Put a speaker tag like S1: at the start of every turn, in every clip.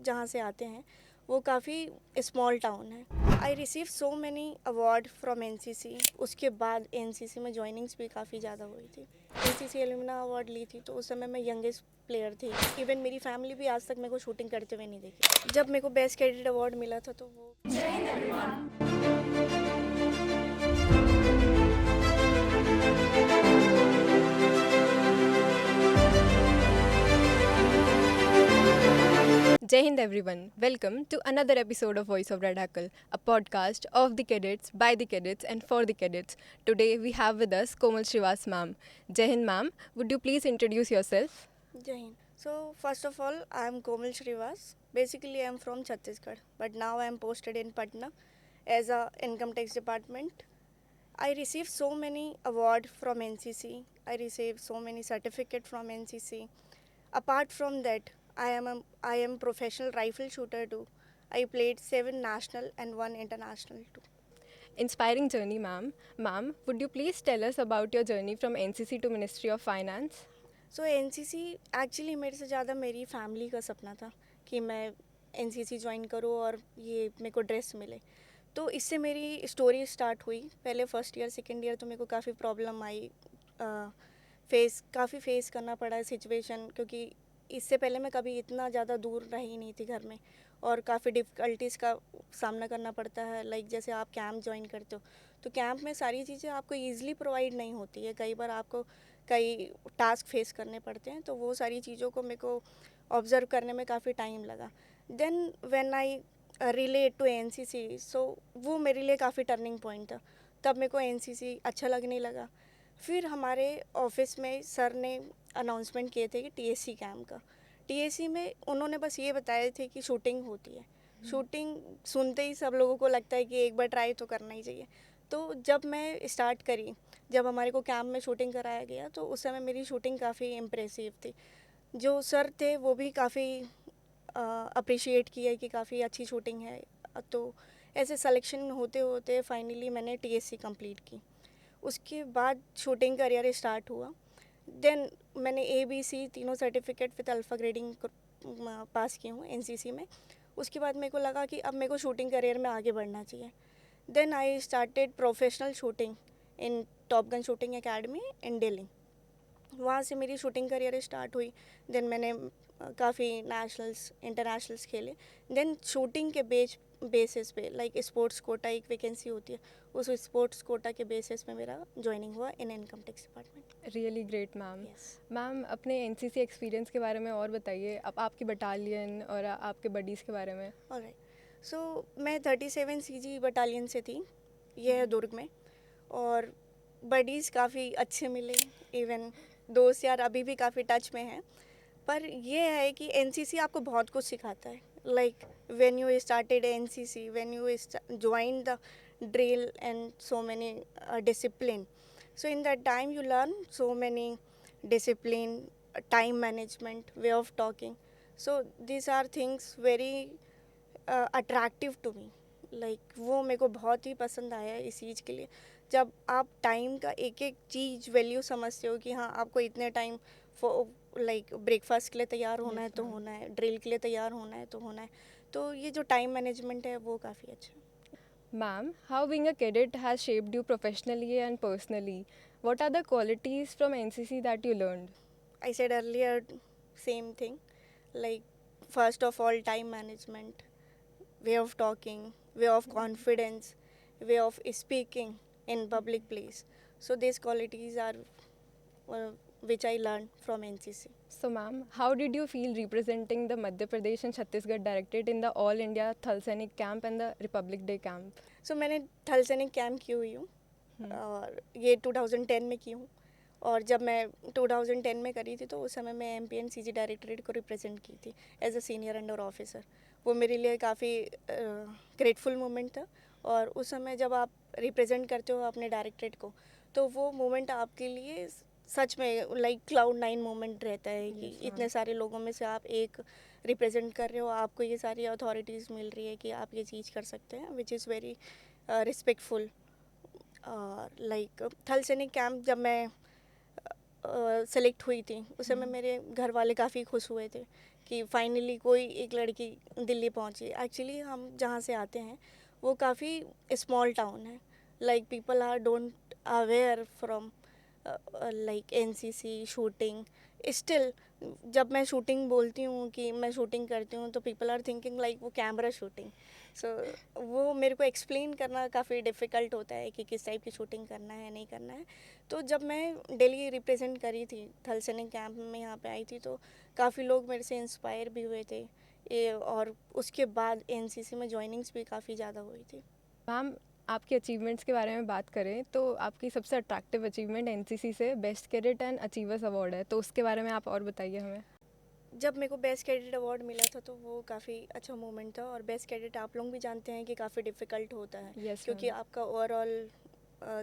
S1: जहाँ से आते हैं वो काफ़ी स्मॉल टाउन है। I receive so many award from NCC. उसके बाद एनसीसी में ज्वाइनिंग्स भी काफ़ी ज़्यादा हुई थी। एनसीसी एलुमिना अवार्ड ली थी तो उस समय मैं यंगेस्ट प्लेयर थी। इवन मेरी फैमिली भी आज तक मेरे को शूटिंग करते हुए नहीं देखी। जब मेरे को बेस्ट कैडेट अवार्ड मिला था तो वो
S2: Jai Hind everyone. Welcome to another episode of Voice of Red Hackle, a podcast of the cadets, by the cadets and for the cadets. Today we have with us Komal Srivas ma'am. Jai Hind ma'am, would you please introduce yourself?
S1: Jai Hind. So first of all, I am Komal Shrivas. Basically, I am from Chhattisgarh, but now I am posted in Patna as a income tax department. I received so many award from NCC. I received so many certificate from NCC. Apart from that, I am professional rifle shooter too. I played 7 national and 1 international too.
S2: Inspiring journey ma'am. Ma'am, would you please tell us about your journey from NCC to Ministry of Finance?
S1: So NCC actually मेरे से ज़्यादा मेरी family का सपना था कि मैं NCC join करूँ और ये मेरे को ड्रेस मिले। तो इससे मेरी स्टोरी स्टार्ट हुई। पहले फर्स्ट ईयर सेकेंड ईयर तो मेरे को काफ़ी प्रॉब्लम आई, काफ़ी फेस करना पड़ा सिचुएशन, क्योंकि इससे पहले मैं कभी इतना ज़्यादा दूर रही नहीं थी घर में और काफ़ी डिफ़िकल्टीज़ का सामना करना पड़ता है। लाइक जैसे आप कैंप ज्वाइन करते हो तो कैंप में सारी चीज़ें आपको ईज़िली प्रोवाइड नहीं होती है। कई बार आपको कई टास्क फेस करने पड़ते हैं, तो वो सारी चीज़ों को मेरे को ऑब्ज़र्व करने में काफ़ी टाइम लगा। Then when I relate to NCC, सो वो मेरे लिए काफ़ी टर्निंग पॉइंट था। तब मेरे को एनसीसी अच्छा लगने लगा। फिर हमारे ऑफिस में सर ने अनाउंसमेंट किए थे कि टीएससी कैम्प का। टीएससी में उन्होंने बस ये बताए थे कि शूटिंग होती है। शूटिंग सुनते ही सब लोगों को लगता है कि एक बार ट्राई तो करना ही चाहिए। तो जब मैं स्टार्ट करी, जब हमारे को कैंप में शूटिंग कराया गया तो उस समय मेरी शूटिंग काफ़ी इम्प्रेसिव थी। जो सर थे वो भी काफ़ी अप्रिशिएट किया कि काफ़ी अच्छी शूटिंग है। तो ऐसे सिलेक्शन होते होते फाइनली मैंने टीएससी कंप्लीट की। उसके बाद शूटिंग करियर स्टार्ट हुआ। देन मैंने ABC तीनों सर्टिफिकेट विद अल्फ़ा ग्रेडिंग पास की हूँ एनसीसी में। उसके बाद मेरे को लगा कि अब मेरे को शूटिंग करियर में आगे बढ़ना चाहिए। Then I started professional shooting in top gun shooting academy in Delhi. वहाँ से मेरी शूटिंग करियर स्टार्ट हुई। देन मैंने काफ़ी नेशनल्स इंटरनेशनल्स खेले। देन शूटिंग के बेसिस पे लाइक स्पोर्ट्स कोटा एक वैकेंसी होती है, उस स्पोर्ट्स कोटा के बेसिस पे मेरा ज्वाइनिंग हुआ इन income tax department.
S2: Really great ma'am.
S1: Yes.
S2: Ma'am, अपने एनसीसी एक्सपीरियंस के बारे में और बताइए। अब आपकी बटालियन और आपके बडीज़ के बारे में।
S1: ऑलराइट। सो मैं 37 CG बटालियन से थी, ये है दुर्ग में। और बडीज़ काफ़ी अच्छे मिले। इवन दोस्त यार अभी भी काफ़ी टच में हैं। पर ये है कि एनसीसी आपको बहुत कुछ सिखाता है। Like when you started NCC, when you join the drill and so many discipline, so in that time you learn so many discipline, time management, way of talking. So this are things very attractive to me. Like वो मेरे को बहुत ही पसंद आया है इस चीज़ के लिए। जब आप टाइम का एक एक चीज़ वैल्यू समझते हो कि हाँ आपको इतने टाइम लाइक ब्रेकफास्ट के लिए तैयार होना है तो होना है, ड्रिल के लिए तैयार होना है तो होना है। तो ये जो टाइम मैनेजमेंट है वो काफ़ी अच्छा है।
S2: Ma'am, how being a cadet has shaped you professionally and personally? What are the qualities from NCC that you learned?
S1: I said earlier same thing, like first of all time management, way of talking, way of confidence, way of speaking in public place. So these qualities are which I learned from NCC.
S2: So, ma'am, how did you feel representing the Madhya Pradesh and Chhattisgarh Directorate in the All India Thal Sainik Camp and the Republic Day Camp?
S1: So मैंने थल सैनिक camp की हुई हूँ और ये 2010 में की हूँ। और जब मैं 2010 में करी थी तो उस समय मैं MPNCG डायरेक्टरेट को रिप्रेजेंट की थी as a senior under officer. वो मेरे लिए काफ़ी ग्रेटफुल मोमेंट था। और उस समय जब आप रिप्रेजेंट करते हो अपने डायरेक्टरेट को तो वो मोमेंट आपके लिए सच में लाइक Cloud9 मोमेंट रहता है कि इतने सारे लोगों में से आप एक रिप्रेजेंट कर रहे हो, आपको ये सारी अथॉरिटीज़ मिल रही है कि आप ये चीज़ कर सकते हैं, which is very respectful. Like थल सैनिक कैंप जब मैं सेलेक्ट हुई थी उस समय मेरे घर वाले काफ़ी खुश हुए थे कि फाइनली कोई एक लड़की दिल्ली पहुंची। एक्चुअली हम जहाँ से आते हैं वो काफ़ी स्मॉल टाउन है, like people are don't aware from like NCC shooting. Still जब मैं शूटिंग बोलती हूँ कि मैं शूटिंग करती हूँ तो पीपल आर थिंकिंग लाइक वो कैमरा शूटिंग। सो वो मेरे को एक्सप्लेन करना काफ़ी डिफ़िकल्ट होता है कि किस टाइप की शूटिंग करना है नहीं करना है। तो जब मैं दिल्ली रिप्रेजेंट करी थी, थल सैनिक कैंप में यहाँ पे आई थी, तो काफ़ी लोग मेरे से इंस्पायर भी हुए थे और उसके बाद एनसीसी में ज्वाइनिंग्स भी काफ़ी ज़्यादा हुई थी।
S2: मैम, आपके अचीवमेंट्स के बारे में बात करें तो आपकी सबसे अट्रैक्टिव अचीवमेंट एनसीसी से best cadet and achievers award है, तो उसके बारे में आप और बताइए हमें।
S1: जब मेरे को बेस्ट कैडेट अवार्ड मिला था तो वो काफ़ी अच्छा मोमेंट था। और बेस्ट कैडेट आप लोग भी जानते हैं कि काफ़ी डिफ़िकल्ट होता है,
S2: यस
S1: क्योंकि
S2: मैम।
S1: आपका ओवरऑल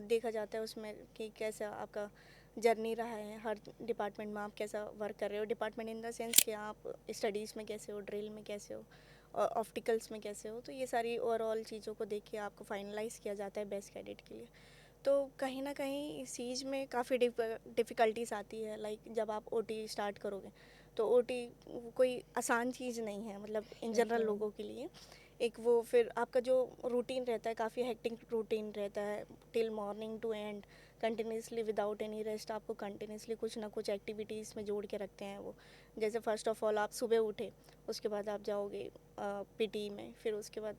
S1: देखा जाता है उसमें कि कैसा आपका जर्नी रहा है, हर डिपार्टमेंट में आप कैसा वर्क कर रहे हो। डिपार्टमेंट इन द सेंस कि आप स्टडीज़ में कैसे हो, ड्रिल में कैसे हो और ऑप्टिकल्स में कैसे हो। तो ये सारी ओवरऑल चीज़ों को देख के आपको फाइनलाइज किया जाता है बेस्ट कैडेट के लिए। तो कहीं ना कहीं इस चीज़ में काफ़ी डिफ़िकल्टीज आती है। लाइक जब आप ओटी स्टार्ट करोगे तो ओटी कोई आसान चीज़ नहीं है, मतलब इन
S2: यस
S1: जनरल
S2: मैम।
S1: लोगों के लिए। एक वो फिर आपका जो रूटीन रहता है काफ़ी हेक्टिक रूटीन रहता है, till morning two and continuously without any rest. आपको कंटिन्यूसली कुछ ना कुछ एक्टिविटीज़ में जोड़ के रखते हैं वो। जैसे फ़र्स्ट ऑफ ऑल आप सुबह उठे, उसके बाद आप जाओगे पीटी में, फिर उसके बाद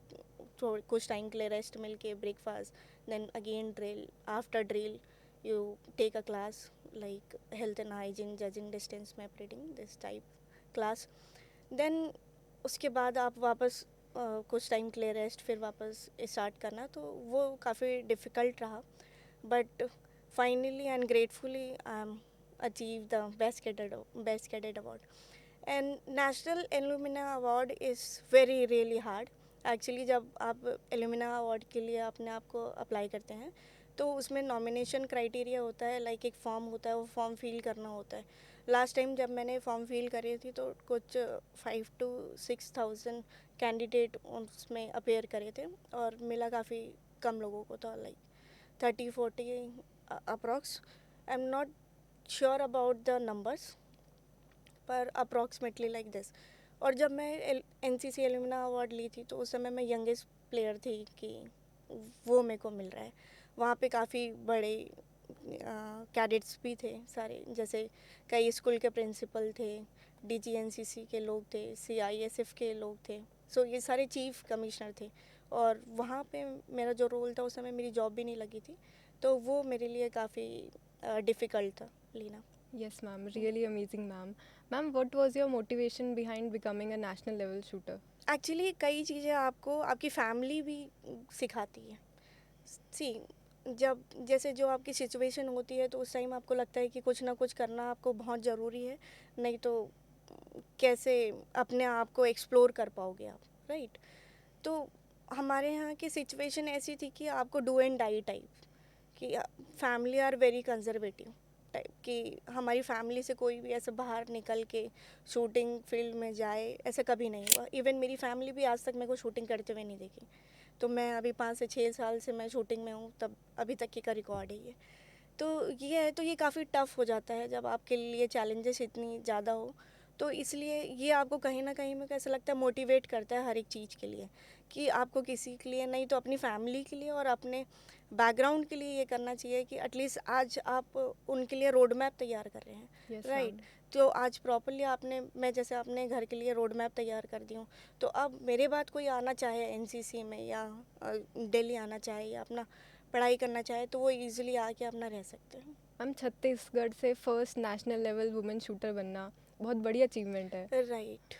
S1: थोड़ा कुछ टाइम के लिए रेस्ट मिल के breakfast, then again drill. After drill you take a class like health and hygiene, judging, distance map reading, this type class. then उसके बाद आप वापस कुछ टाइम के लिए रेस्ट, फिर वापस स्टार्ट करना। तो वो काफ़ी डिफ़िकल्ट रहा, but finally and gratefully I am achieve the best cadet award. And national alumina award is very really hard. Actually जब आप एलुमिना अवार्ड के लिए अपने आप को अप्लाई करते हैं तो उसमें नॉमिनेशन क्राइटेरिया होता है, लाइक एक फॉर्म होता है, वो फॉर्म फिल करना होता है। लास्ट टाइम जब मैंने फॉर्म फिल करी थी तो कुछ 5 to 6 thousand कैंडिडेट उसमें अपेयर करे थे और मिला काफ़ी कम लोगों को था, like 30-40 approx. I am not sure about the numbers, पर अप्रॉक्सीमेटली लाइक दिस। और जब मैं एनसीसी एलुमिना अवार्ड ली थी तो उस समय मैं यंगेस्ट प्लेयर थी कि वो मेरे को मिल रहा है। वहाँ पे काफ़ी बड़े कैडेट्स भी थे सारे, जैसे कई स्कूल के प्रिंसिपल थे, डीजीएनसीसी के लोग थे, सीआईएसएफ के लोग थे। सो ये सारे चीफ कमिश्नर थे। और वहाँ पे मेरा जो रोल था उस समय मेरी जॉब भी नहीं लगी थी, तो वो मेरे लिए काफ़ी डिफ़िकल्ट था लेना।
S2: Yes, ma'am. Really amazing, ma'am. Ma'am, what was your motivation behind becoming a national level shooter?
S1: Actually कई चीज़ें आपको आपकी फैमिली भी सिखाती है। सी जब जैसे जो आपकी सिचुएशन होती है तो उस टाइम आपको लगता है कि कुछ ना कुछ करना आपको बहुत ज़रूरी है, नहीं तो कैसे अपने आप को एक्सप्लोर कर पाओगे आप, राइट। तो हमारे यहाँ की सिचुएशन ऐसी थी कि आपको डू एंड डाई टाइप, कि family are very conservative type, कि हमारी फैमिली से कोई भी ऐसे बाहर निकल के शूटिंग फील्ड में जाए ऐसा कभी नहीं हुआ। इवन मेरी फैमिली भी आज तक मेरे को शूटिंग करते हुए नहीं देखी। तो मैं अभी 5 से 6 साल से मैं शूटिंग में हूँ, तब अभी तक की का रिकॉर्ड है ये। तो ये है, तो ये काफ़ी टफ़ हो जाता है जब आपके लिए चैलेंजेस इतनी ज़्यादा हो। तो इसलिए ये आपको कहीं ना कहीं में कैसा लगता है, मोटिवेट करता है हर एक चीज़ के लिए, कि आपको किसी के लिए नहीं तो अपनी फैमिली के लिए और अपने बैकग्राउंड के लिए ये करना चाहिए कि एटलीस्ट आज आप उनके लिए रोड मैप तैयार कर रहे हैं,
S2: Yes,
S1: राइट।
S2: ma'am.
S1: तो आज प्रॉपरली आपने, मैं जैसे अपने घर के लिए रोड मैप तैयार कर दी हूँ, तो अब मेरे बाद कोई आना चाहे एनसीसी में या दिल्ली आना चाहे या अपना पढ़ाई करना चाहे तो वो इजीली आके अपना रह सकते हैं।
S2: मैम, छत्तीसगढ़ से first national level women shooter बनना बहुत बड़ी अचीवमेंट है।
S1: राइट,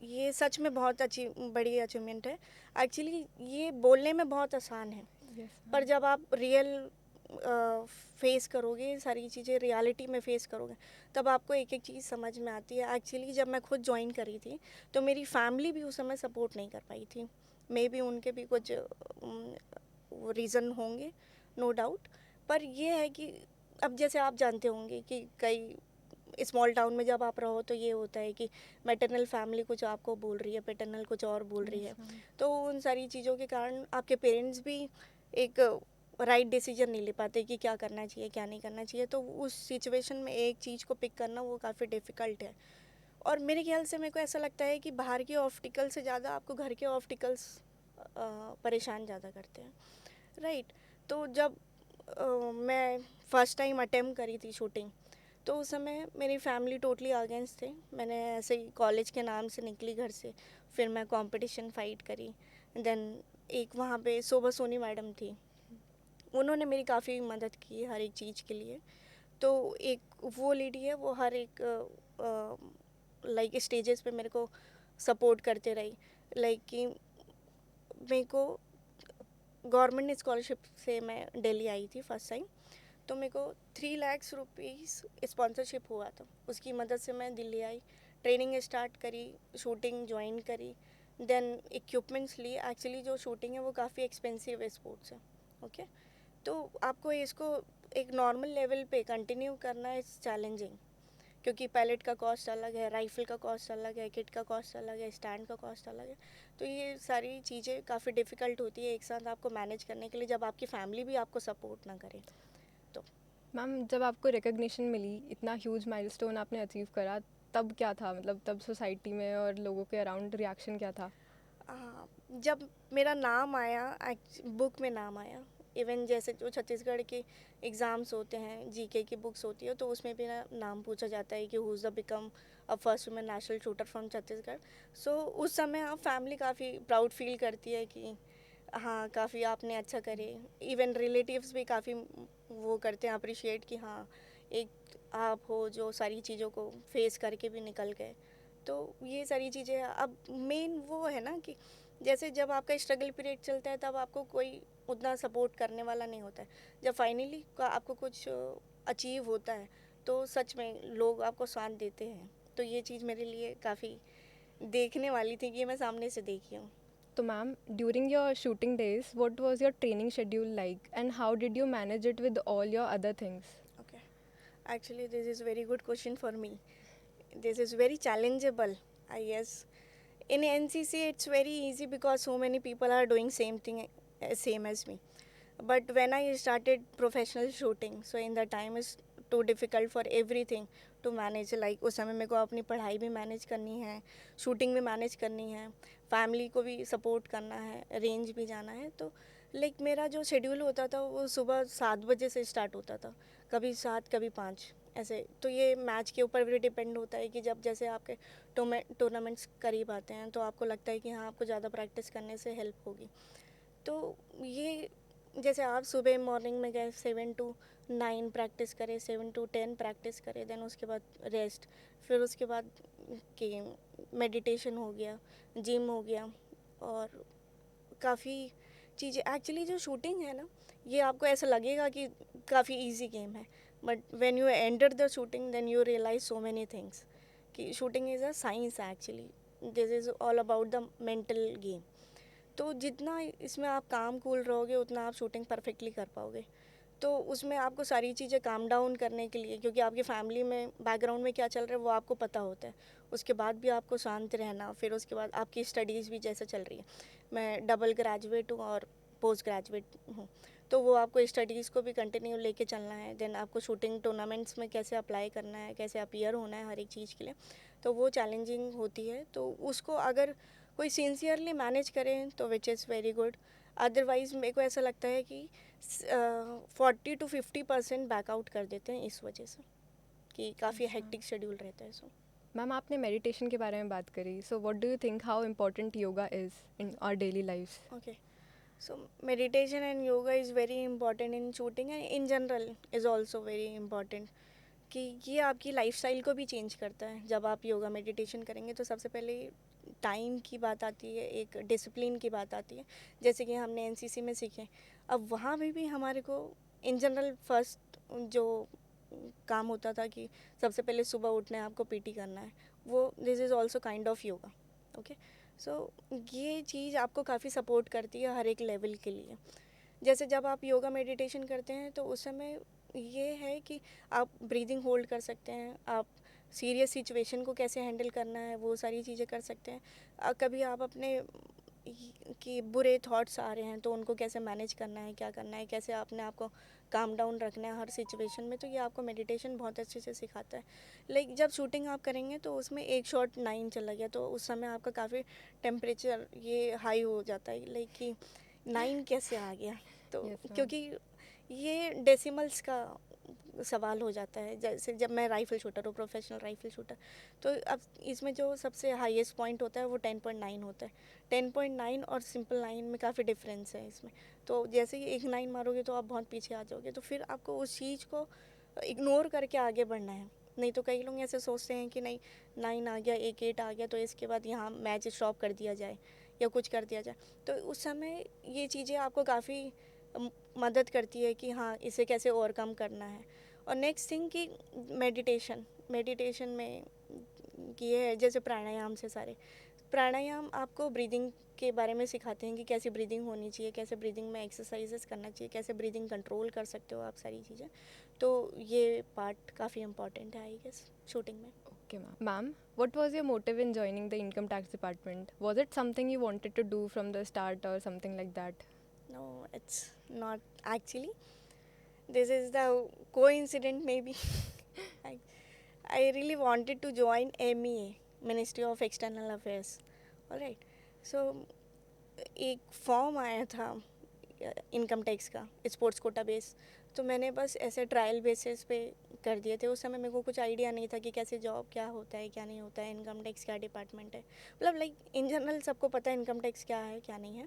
S1: ये सच में बहुत अच्छी बड़ी अचीवमेंट है। एक्चुअली ये बोलने में बहुत आसान है,
S2: यस
S1: पर
S2: मैम।
S1: जब आप रियल फेस करोगे, सारी चीज़ें रियलिटी में फेस करोगे, तब आपको एक एक चीज़ समझ में आती है। एक्चुअली जब मैं खुद ज्वाइन करी थी तो मेरी फैमिली भी उस समय सपोर्ट नहीं कर पाई थी। मे बी उनके भी कुछ रीज़न होंगे, नो डाउट। पर ये है कि अब जैसे आप जानते होंगे कि कई स्मॉल टाउन में जब आप रहो तो ये होता है कि मैटरनल फैमिली कुछ आपको बोल रही है, पैटर्नल कुछ और बोल रही
S2: यस
S1: है।
S2: मैम।
S1: तो उन सारी चीज़ों के कारण आपके पेरेंट्स भी एक राइट डिसीजन नहीं ले पाते कि क्या करना चाहिए क्या नहीं करना चाहिए। तो उस सिचुएशन में एक चीज़ को पिक करना वो काफ़ी डिफ़िकल्ट है। और मेरे ख्याल से मेरे को ऐसा लगता है कि बाहर के ऑप्टिकल से ज़्यादा आपको घर के ऑप्टिकल्स परेशान ज़्यादा करते हैं, राइट। तो जब मैं फ़र्स्ट टाइम अटेम्प्ट करी थी शूटिंग, तो उस समय मेरी फैमिली टोटली अगेंस्ट थे। मैंने ऐसे ही कॉलेज के नाम से निकली घर से, फिर मैं कंपटीशन फ़ाइट करी। देन एक वहाँ पे शोभा सोनी मैडम थी, उन्होंने मेरी काफ़ी मदद की हर एक चीज़ के लिए। तो एक वो लेडी है, वो हर एक लाइक स्टेजेस पे मेरे को सपोर्ट करते रही। लाइक कि मेरे को गवर्नमेंट स्कॉलरशिप से मैं दिल्ली आई थी फर्स्ट टाइम, तो मेरे को 3 लाख रुपीज़ स्पॉन्सरशिप हुआ था। उसकी मदद से मैं दिल्ली आई, ट्रेनिंग स्टार्ट करी, शूटिंग ज्वाइन करी, देन इक्विपमेंट्स ली। एक्चुअली जो शूटिंग है वो काफ़ी एक्सपेंसिव है, स्पोर्ट्स है, ओके। तो आपको इसको एक नॉर्मल लेवल पे कंटिन्यू करना इज़ चैलेंजिंग, क्योंकि पैलेट का कॉस्ट अलग है, राइफ़ल का कॉस्ट अलग है, किट का कॉस्ट अलग है, स्टैंड का कॉस्ट अलग है। तो ये सारी चीज़ें काफ़ी डिफ़िकल्ट होती है एक साथ आपको मैनेज करने के लिए, जब आपकी फैमिली भी आपको सपोर्ट ना करे तो।
S2: मैम, जब आपको रिकग्निशन मिली, इतना ह्यूज माइलस्टोन आपने अचीव करा, तब क्या था? मतलब तब सोसाइटी में और लोगों के अराउंड रिएक्शन क्या था?
S1: जब मेरा नाम आया, बुक में नाम आया, इवन जैसे जो छत्तीसगढ़ के एग्ज़ाम्स होते हैं, जीके की बुक्स होती है, तो उसमें भी ना नाम पूछा जाता है कि who is the become a first women national shooter from Chhattisgarh. सो उस समय आप फैमिली काफ़ी प्राउड फील करती है कि हाँ, काफ़ी आपने अच्छा करे। इवन रिलेटिव्स भी काफ़ी वो करते हैं, अप्रिशिएट कि हाँ, एक आप हो जो सारी चीज़ों को फेस करके भी निकल गए। तो ये सारी चीज़ें, अब मेन वो है ना कि जैसे जब आपका स्ट्रगल पीरियड चलता है, तब आपको कोई उतना सपोर्ट करने वाला नहीं होता है। जब फाइनली आपको कुछ अचीव होता है, तो सच में लोग आपको साथ देते हैं। तो ये चीज़ मेरे लिए काफ़ी देखने वाली थी कि मैं सामने से देखी हूँ।
S2: तो ma'am, during your shooting days, what was your training schedule like and how did you manage it with all your other things?
S1: Okay, actually this is very good question for me. This is very challengeable, I guess. In NCC it's very easy because so many people are doing same thing, same as me. But when I started professional shooting, so in the time is too difficult for everything to manage. Like उस समय मेरे को अपनी पढ़ाई भी manage करनी है, shooting भी मैनेज करनी है, फैमिली को भी सपोर्ट करना है, रेंज भी जाना है। तो लाइक मेरा जो शेड्यूल होता था वो सुबह 7 बजे से स्टार्ट होता था, कभी 7 कभी 5 ऐसे। तो ये मैच के ऊपर भी डिपेंड होता है कि जब जैसे आपके टूर्नामेंट्स करीब आते हैं, तो आपको लगता है कि हाँ, आपको ज़्यादा प्रैक्टिस करने से हेल्प होगी। तो ये जैसे आप सुबह मॉर्निंग में गए, 7 to 9 प्रैक्टिस करें, 7 to 10 प्रैक्टिस करें, देन उसके बाद रेस्ट, फिर उसके बाद कि मेडिटेशन हो गया, जिम हो गया, और काफ़ी चीज़ें। एक्चुअली जो शूटिंग है ना, ये आपको ऐसा लगेगा कि काफ़ी इजी गेम है, but when you enter the shooting then you realise so many things कि shooting is a science actually. This is all about the mental game. तो जितना इसमें आप काम कूल रहोगे, उतना आप शूटिंग परफेक्टली कर पाओगे। तो उसमें आपको सारी चीज़ें काम डाउन करने के लिए, क्योंकि आपकी फैमिली में बैकग्राउंड में क्या चल रहा है वो आपको पता होता है, उसके बाद भी आपको शांत रहना। फिर उसके बाद आपकी स्टडीज़ भी जैसे चल रही है, मैं डबल ग्रेजुएट हूँ और पोस्ट ग्रेजुएट हूँ, तो वो आपको स्टडीज़ को भी कंटिन्यू लेके चलना है। देन आपको शूटिंग टूर्नामेंट्स में कैसे अप्लाई करना है, कैसे अपीयर होना है हर एक चीज़ के लिए, तो वो चैलेंजिंग होती है। तो उसको अगर कोई सिंसियरली मैनेज करें तो which is very good. Otherwise मेरे को ऐसा लगता है कि 40 to 50% बैकआउट कर देते हैं इस वजह से कि काफ़ी हेक्टिक शेड्यूल रहता है। सो
S2: मैम, आपने मेडिटेशन के बारे में बात करी, so what do you think how important yoga is in our daily lifes?
S1: Okay, so meditation and yoga is very important in shooting and in general is also very important, कि ये आपकी lifestyle को भी change करता है। जब आप yoga meditation करेंगे तो सबसे पहले टाइम की बात आती है, एक डिसिप्लिन की बात आती है, जैसे कि हमने एनसीसी में सीखे। अब वहाँ भी हमारे को इन जनरल फर्स्ट जो काम होता था कि सबसे पहले सुबह उठना है, आपको पीटी करना है, वो this is also kind of yoga, okay. So ये चीज़ आपको काफ़ी सपोर्ट करती है हर एक लेवल के लिए। जैसे जब आप योगा मेडिटेशन करते हैं तो उस समय ये है कि आप ब्रीदिंग होल्ड कर सकते हैं, आप सीरियस सिचुएशन को कैसे हैंडल करना है वो सारी चीज़ें कर सकते हैं। कभी आप अपने कि बुरे थॉट्स आ रहे हैं तो उनको कैसे मैनेज करना है, क्या करना है, कैसे अपने आप को काम डाउन रखना है हर सिचुएशन में, तो ये आपको मेडिटेशन बहुत अच्छे से सिखाता है। लाइक जब शूटिंग आप करेंगे तो उसमें एक शॉट 9 चला गया तो उस समय आपका काफ़ी टेम्परेचर ये हाई हो जाता है, लाइक कि 9 कैसे आ गया। तो
S2: यस मैम।
S1: क्योंकि ये डेसिमल्स का सवाल हो जाता है। जैसे जब मैं राइफ़ल शूटर हूँ, प्रोफेशनल राइफ़ल शूटर, तो अब इसमें जो सबसे हाईएस्ट पॉइंट होता है वो 10.9 होता है। 10.9 और सिंपल 9 में काफ़ी डिफरेंस है इसमें। तो जैसे ही एक 9 मारोगे तो आप बहुत पीछे आ जाओगे, तो फिर आपको उस चीज़ को इग्नोर करके आगे बढ़ना है। नहीं तो कई लोग ऐसे सोचते हैं कि नहीं, 9 आ गया, एक 8 आ गया तो इसके बाद यहाँ मैच स्टॉप कर दिया जाए या कुछ कर दिया जाए। तो उस समय ये चीज़ें आपको काफ़ी मदद करती है कि हाँ, इसे कैसे ओवरकम करना है। और नेक्स्ट थिंग कि मेडिटेशन, मेडिटेशन में ये है जैसे प्राणायाम से सारे प्राणायाम आपको ब्रीदिंग के बारे में सिखाते हैं कि कैसी ब्रीदिंग होनी चाहिए, कैसे ब्रीदिंग में एक्सरसाइजेस करना चाहिए, कैसे ब्रीदिंग कंट्रोल कर सकते हो आप, सारी चीज़ें। तो ये पार्ट काफ़ी इम्पॉर्टेंट है आई गेस शूटिंग में।
S2: Okay, ma'am. Ma'am, what was your motive in joining the income tax department? Was it something you wanted to do from the start or something like that?
S1: No, it's not actually. This is the coincidence maybe. I, I really wanted to join MEA, Ministry of External Affairs. Alright. So एक form आया था income tax का, sports quota base, तो मैंने बस ऐसे trial basis पे कर दिए थे। उस समय मेरे को कुछ आइडिया नहीं था कि कैसे जॉब क्या होता है क्या नहीं होता है, इनकम टैक्स क्या डिपार्टमेंट है, मतलब लाइक इन जनरल सबको पता है इनकम टैक्स क्या है क्या नहीं है,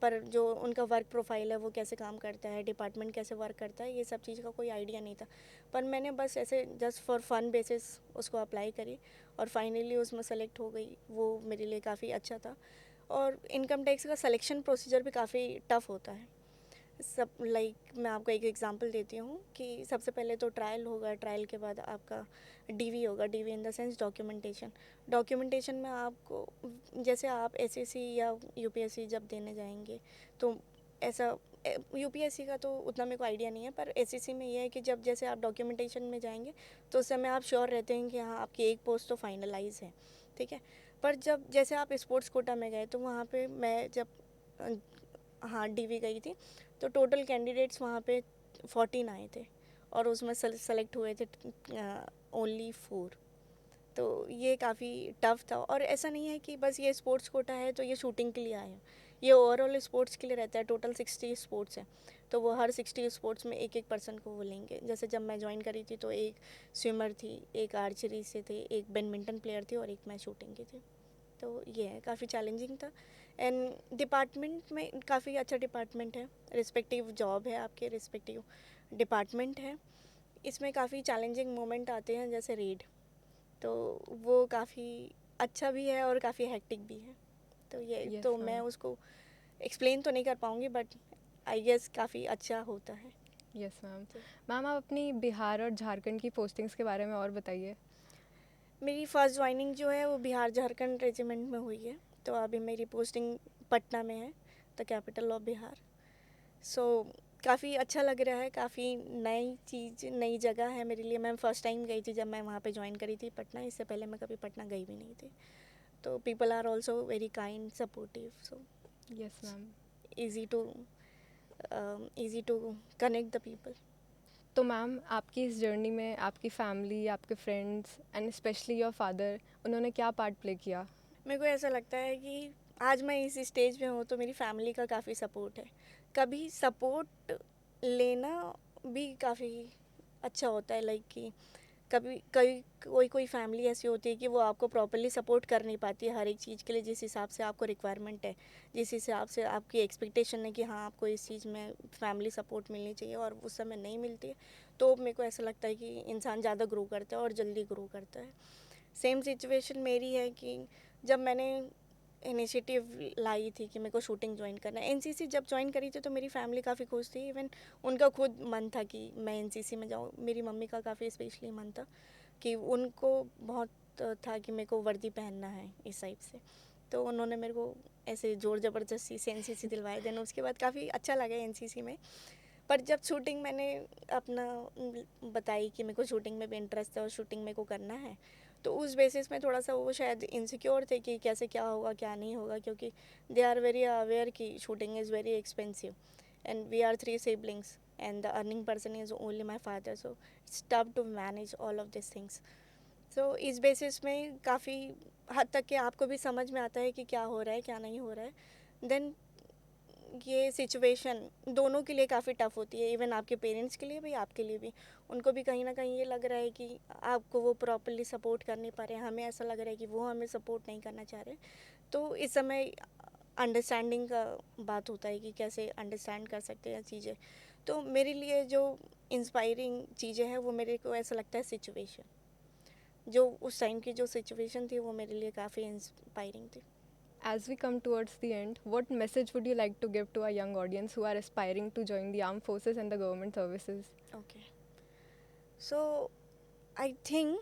S1: पर जो उनका वर्क प्रोफाइल है वो कैसे काम करता है, डिपार्टमेंट कैसे वर्क करता है, ये सब चीज़ का कोई आइडिया नहीं था। पर मैंने बस ऐसे जस्ट फॉर फन बेसिस उसको अप्लाई करी और फाइनली उसमें सेलेक्ट हो गई। वो मेरे लिए काफ़ी अच्छा था। और इनकम टैक्स का सिलेक्शन प्रोसीजर भी काफ़ी टफ़ होता है। सब लाइक मैं आपको एक एग्जांपल देती हूँ कि सबसे पहले तो ट्रायल होगा, ट्रायल के बाद आपका डीवी होगा, DV in the sense documentation. Documentation में आपको जैसे आप एसएससी या यूपीएससी जब देने जाएंगे तो ऐसा, यूपीएससी का तो उतना मेरे को आइडिया नहीं है, पर एसएससी में ये है कि जब जैसे आप डॉक्यूमेंटेशन में जाएंगे तो उस समय आप श्योर रहते हैं कि हाँ आपकी एक पोस्ट तो फाइनलाइज है, ठीक है। पर जब जैसे आप स्पोर्ट्स कोटा में गए तो वहाँ पे मैं जब हाँ डीवी गई थी तो टोटल कैंडिडेट्स वहाँ पे 14 आए थे और उसमें सेलेक्ट हुए थे ओनली 4। तो ये काफ़ी टफ था। और ऐसा नहीं है कि बस ये स्पोर्ट्स कोटा है तो ये शूटिंग के लिए आए हैं, ये ओवरऑल स्पोर्ट्स के लिए रहता है। टोटल 60 स्पोर्ट्स हैं तो वो हर 60 स्पोर्ट्स में एक एक पर्सन को वो लेंगे। जैसे जब मैं ज्वाइन करी थी तो एक स्विमर थी, एक आर्चरी से थे, एक बैडमिंटन प्लेयर थी और एक मैं शूटिंग की थी। तो ये है, काफ़ी चैलेंजिंग था। एंड डिपार्टमेंट में काफ़ी अच्छा डिपार्टमेंट है, रिस्पेक्टिव जॉब है आपके, रिस्पेक्टिव डिपार्टमेंट है। इसमें काफ़ी चैलेंजिंग मोमेंट आते हैं जैसे रेड, तो वो काफ़ी अच्छा भी है और काफ़ी हेक्टिक भी है। तो ये
S2: Yes,
S1: तो मैं
S2: ma'am.
S1: उसको एक्सप्लेन तो नहीं कर पाऊँगी बट आई गेस काफ़ी अच्छा होता है।
S2: Yes ma'am. मैम, आप अपनी बिहार और झारखंड की पोस्टिंग्स के बारे में और बताइए।
S1: मेरी फ़र्स्ट ज्वाइनिंग जो है वो बिहार झारखंड रेजिमेंट में हुई है, तो अभी मेरी पोस्टिंग पटना में है, द कैपिटल ऑफ बिहार। सो काफ़ी अच्छा लग रहा है, काफ़ी नई चीज़, नई जगह है मेरे लिए। मैं फ़र्स्ट टाइम गई थी जब मैं वहाँ पे ज्वाइन करी थी पटना, इससे पहले मैं कभी पटना गई भी नहीं थी। तो people are also very kind, supportive, so
S2: yes ma'am.
S1: Easy to easy to connect the people.
S2: तो मैम, आपकी इस जर्नी में आपकी फैमिली, आपके friends and specially your father, उन्होंने क्या पार्ट प्ले किया?
S1: मेरे को ऐसा लगता है कि आज मैं इस स्टेज पे हूँ तो मेरी फैमिली का काफ़ी सपोर्ट है। कभी सपोर्ट लेना भी काफ़ी अच्छा होता है, लाइक कि कभी कई कोई कोई फैमिली ऐसी होती है कि वो आपको प्रॉपरली सपोर्ट कर नहीं पाती है हर एक चीज़ के लिए, जिस हिसाब से आपको रिक्वायरमेंट है, जिस हिसाब से आपकी एक्सपेक्टेशन है कि हाँ आपको इस चीज़ में फैमिली सपोर्ट मिलनी चाहिए और उस समय नहीं मिलती है। तो मेरे को ऐसा लगता है कि इंसान ज़्यादा ग्रो करता है और जल्दी ग्रो करता है। सेम सिचुएशन मेरी है कि जब मैंने इनिशिएटिव लाई थी कि मेरे को शूटिंग ज्वाइन करना है, एनसीसी जब ज्वाइन करी थी तो मेरी फैमिली काफ़ी खुश थी। इवन उनका खुद मन था कि मैं एनसीसी में जाऊँ। मेरी मम्मी का काफ़ी स्पेशली मन था कि उनको बहुत था कि मेरे को वर्दी पहनना है इस टाइप से, तो उन्होंने मेरे को ऐसे ज़ोर ज़बरदस्ती से एनसीसी दिलवाए। देन उसके बाद काफ़ी अच्छा लगा एनसीसी में। पर जब शूटिंग मैंने अपना बताई कि मेरे को शूटिंग में भी इंटरेस्ट है और शूटिंग मेरे को करना है, तो उस बेसिस में थोड़ा सा वो शायद इनसिक्योर थे कि कैसे क्या होगा क्या नहीं होगा, क्योंकि दे आर वेरी अवेयर कि shooting is very expensive and we are 3 siblings and the earning person is only my father, so it's tough to manage all of these things. So इस बेसिस में काफ़ी हद तक के आपको भी समझ में आता है कि क्या हो रहा है क्या नहीं हो रहा है। देन ये सिचुएशन दोनों के लिए काफ़ी टफ होती है, इवन आपके पेरेंट्स के लिए भी आपके लिए भी। उनको भी कहीं ना कहीं ये लग रहा है कि आपको वो प्रॉपरली सपोर्ट कर नहीं पा रहे हैं, हमें ऐसा लग रहा है कि वो हमें सपोर्ट नहीं करना चाह रहे। तो इस समय अंडरस्टैंडिंग का बात होता है कि कैसे अंडरस्टैंड कर सकते हैं चीज़ें। तो मेरे लिए जो इंस्पायरिंग चीज़ें हैं वो मेरे को ऐसा लगता है सिचुएशन, जो उस टाइम की जो सिचुएशन थी वो मेरे लिए काफ़ी इंस्पायरिंग थी।
S2: As we come towards the end, what message would you like to give to our young audience who are aspiring to join the armed forces and the government services?
S1: Okay, so I think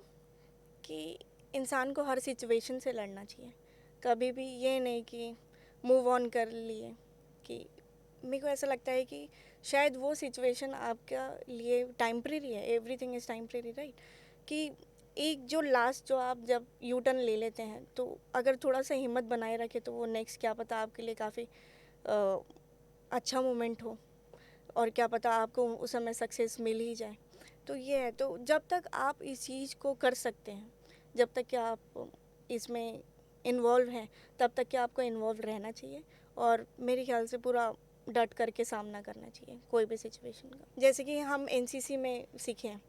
S1: कि इंसान को हर situation से लड़ना चाहिए, कभी भी ये नहीं कि मूव ऑन कर लिए। कि मेरे को ऐसा लगता है कि शायद वो सिचुएशन आपका लिए टाइम्प्रेरी है, एवरीथिंग इज़ टाइम्प्रेरी, राइट। कि एक जो लास्ट जो आप जब यू टर्न ले लेते हैं तो अगर थोड़ा सा हिम्मत बनाए रखे तो वो नेक्स्ट क्या पता आपके लिए काफ़ी अच्छा मोमेंट हो, और क्या पता आपको उस समय सक्सेस मिल ही जाए। तो ये है, तो जब तक आप इस चीज़ को कर सकते हैं, जब तक कि आप इसमें इन्वॉल्व हैं, तब तक कि आपको इन्वॉल्व रहना चाहिए और मेरे ख्याल से पूरा डट करके सामना करना चाहिए कोई भी सिचुएशन का। जैसे कि हम एनसीसी में सीखे हैं,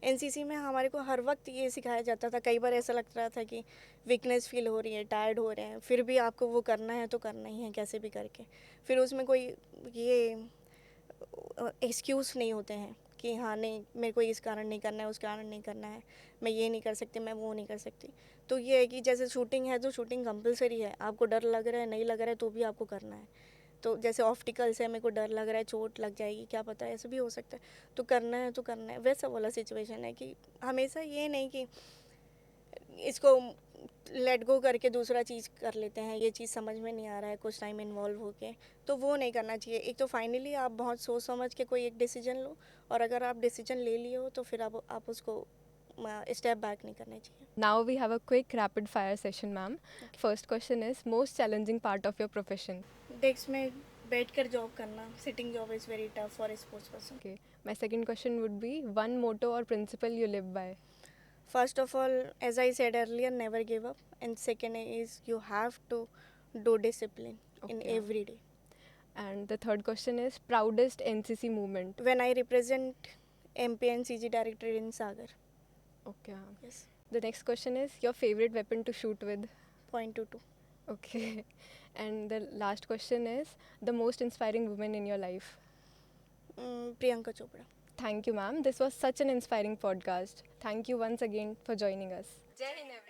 S1: एनसीसी में हमारे को हर वक्त ये सिखाया जाता था, कई बार ऐसा लग रहा था कि वीकनेस फील हो रही है, टायर्ड हो रहे हैं, फिर भी आपको वो करना है तो करना ही है कैसे भी करके। फिर उसमें कोई ये एक्सक्यूज़ नहीं होते हैं कि हाँ नहीं मेरे को इस कारण नहीं करना है, उस कारण नहीं करना है, मैं ये नहीं कर सकती, मैं वो नहीं कर सकती। तो ये है कि जैसे शूटिंग है तो शूटिंग कंपलसरी है, आपको डर लग रहा है नहीं लग रहा है तो भी आपको करना है। तो जैसे ऑप्टिकल्स है, मेरे को डर लग रहा है चोट लग जाएगी क्या पता, ऐसा भी हो सकता है, तो करना है तो करना है, वैसा वाला सिचुएशन है। कि हमेशा ये नहीं कि इसको लेट गो करके दूसरा चीज़ कर लेते हैं, ये चीज़ समझ में नहीं आ रहा है कुछ टाइम इन्वॉल्व होके, तो वो नहीं करना चाहिए। एक तो फाइनली आप बहुत सोच समझ के कोई एक डिसीजन लो, और अगर आप डिसीजन ले लिए हो तो फिर आप उसको स्टेप बैक नहीं करना चाहिए।
S2: Now we have a quick rapid fire session, ma'am. First question is most challenging part of your profession.
S1: Desk में बैठ कर जॉब करना, sitting job is very tough for a sports person.
S2: Okay. My second question would be one motto or principle you live by.
S1: First of all, as I said earlier, never give up. And second is you have to do discipline in
S2: Okay.
S1: every day.
S2: And the third question is proudest NCC movement.
S1: When I represent MP and CG director in Sagar.
S2: Okay.
S1: Yes.
S2: The next question is your favorite weapon to shoot with.
S1: .22.
S2: Okay. And the last question is the most inspiring woman in your life.
S1: Priyanka Chopra.
S2: Thank you, ma'am. This was such an inspiring podcast. Thank you once again for joining us. Jai Hind, everyone.